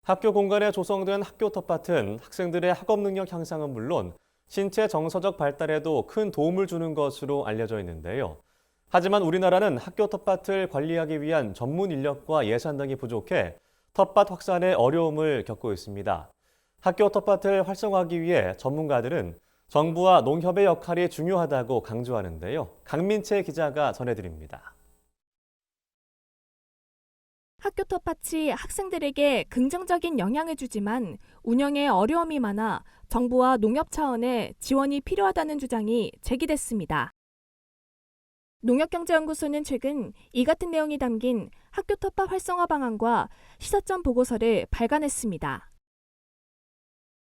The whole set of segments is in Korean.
학교 공간에 조성된 학교 텃밭은 학생들의 학업 능력 향상은 물론 신체 정서적 발달에도 큰 도움을 주는 것으로 알려져 있는데요. 하지만 우리나라는 학교 텃밭을 관리하기 위한 전문 인력과 예산 등이 부족해 텃밭 확산에 어려움을 겪고 있습니다. 학교 텃밭을 활성화하기 위해 전문가들은 정부와 농협의 역할이 중요하다고 강조하는데요. 강민채 기자가 전해드립니다. 학교 텃밭이 학생들에게 긍정적인 영향을 주지만 운영에 어려움이 많아 정부와 농협 차원의 지원이 필요하다는 주장이 제기됐습니다. 농협경제연구소는 최근 이 같은 내용이 담긴 학교 텃밭 활성화 방안과 시사점 보고서를 발간했습니다.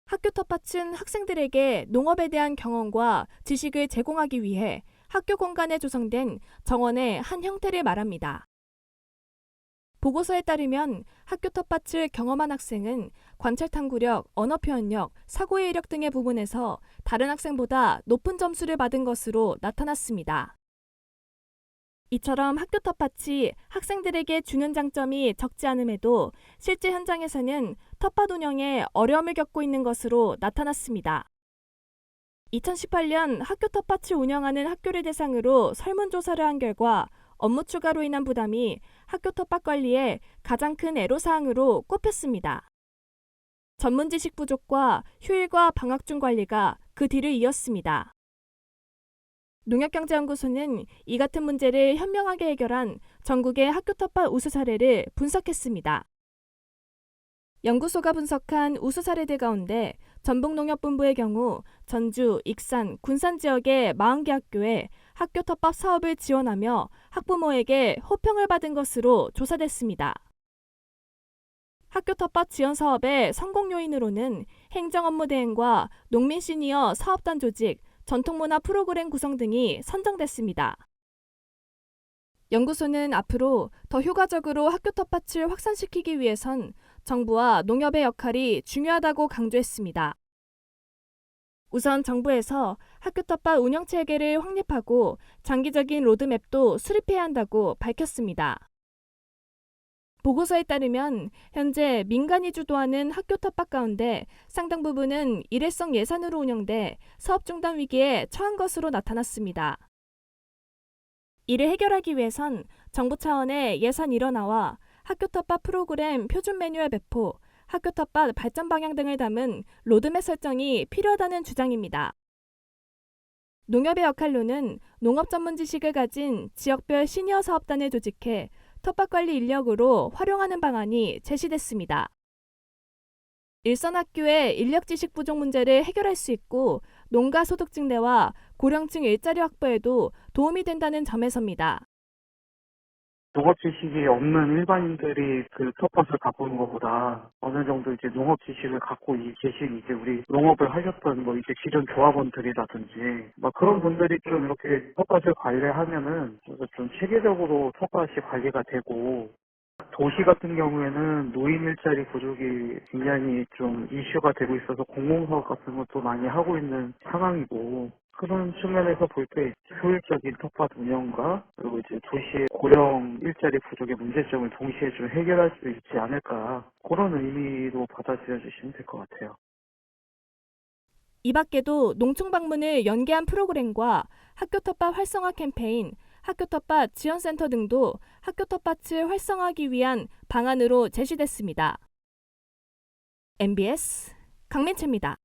학교 텃밭은 학생들에게 농업에 대한 경험과 지식을 제공하기 위해 학교 공간에 조성된 정원의 한 형태를 말합니다. 보고서에 따르면 학교 텃밭을 경험한 학생은 관찰 탐구력, 언어 표현력, 사고의 이력 등의 부분에서 다른 학생보다 높은 점수를 받은 것으로 나타났습니다. 이처럼 학교 텃밭이 학생들에게 주는 장점이 적지 않음에도 실제 현장에서는 텃밭 운영에 어려움을 겪고 있는 것으로 나타났습니다. 2018년 학교 텃밭을 운영하는 학교를 대상으로 설문조사를 한 결과 업무 추가로 인한 부담이 학교 텃밭 관리의 가장 큰 애로사항으로 꼽혔습니다. 전문 지식 부족과 휴일과 방학 중 관리가 그 뒤를 이었습니다. 농협경제연구소는 이 같은 문제를 현명하게 해결한 전국의 학교 텃밭 우수 사례를 분석했습니다. 연구소가 분석한 우수 사례들 가운데 전북농협본부의 경우 전주, 익산, 군산 지역의 40개 학교에 학교 텃밭 사업을 지원하며 학부모에게 호평을 받은 것으로 조사됐습니다. 학교 텃밭 지원 사업의 성공 요인으로는 행정 업무 대행과 농민 시니어 사업단 조직, 전통문화 프로그램 구성 등이 선정됐습니다. 연구소는 앞으로 더 효과적으로 학교 텃밭을 확산시키기 위해선 정부와 농협의 역할이 중요하다고 강조했습니다. 우선 정부에서 학교 텃밭 운영 체계를 확립하고 장기적인 로드맵도 수립해야 한다고 밝혔습니다. 보고서에 따르면 현재 민간이 주도하는 학교 텃밭 가운데 상당 부분은 일회성 예산으로 운영돼 사업 중단 위기에 처한 것으로 나타났습니다. 이를 해결하기 위해선 정부 차원의 예산 일원화와 학교 텃밭 프로그램 표준 매뉴얼 배포, 학교 텃밭 발전 방향 등을 담은 로드맵 설정이 필요하다는 주장입니다. 농협의 역할로는 농업 전문 지식을 가진 지역별 시니어 사업단을 조직해 텃밭 관리 인력으로 활용하는 방안이 제시됐습니다. 일선 학교의 인력 지식 부족 문제를 해결할 수 있고 농가 소득 증대와 고령층 일자리 확보에도 도움이 된다는 점에서입니다. 농업 지식이 없는 일반인들이 그 텃밭을 가꾸는 것보다 어느 정도 이제 농업 지식을 갖고 계신 이제 우리 농업을 하셨던 뭐 이제 기존 조합원들이라든지 막 그런 분들이 좀 이렇게 텃밭을 관리하면은 좀 체계적으로 텃밭이 관리가 되고 도시 같은 경우에는 노인 일자리 부족이 굉장히 좀 이슈가 되고 있어서 공공사업 같은 것도 많이 하고 있는 상황이고 그런 측면에서 볼 때 효율적인 텃밭 운영과 그리고 이제 도시의 고령 일자리 부족의 문제점을 동시에 좀 해결할 수 있지 않을까 그런 의미로 받아들여 주시면 될 것 같아요. 이 밖에도 농촌 방문을 연계한 프로그램과 학교 텃밭 활성화 캠페인, 학교 텃밭 지원센터 등도 학교 텃밭을 활성화하기 위한 방안으로 제시됐습니다. MBS 강민채입니다.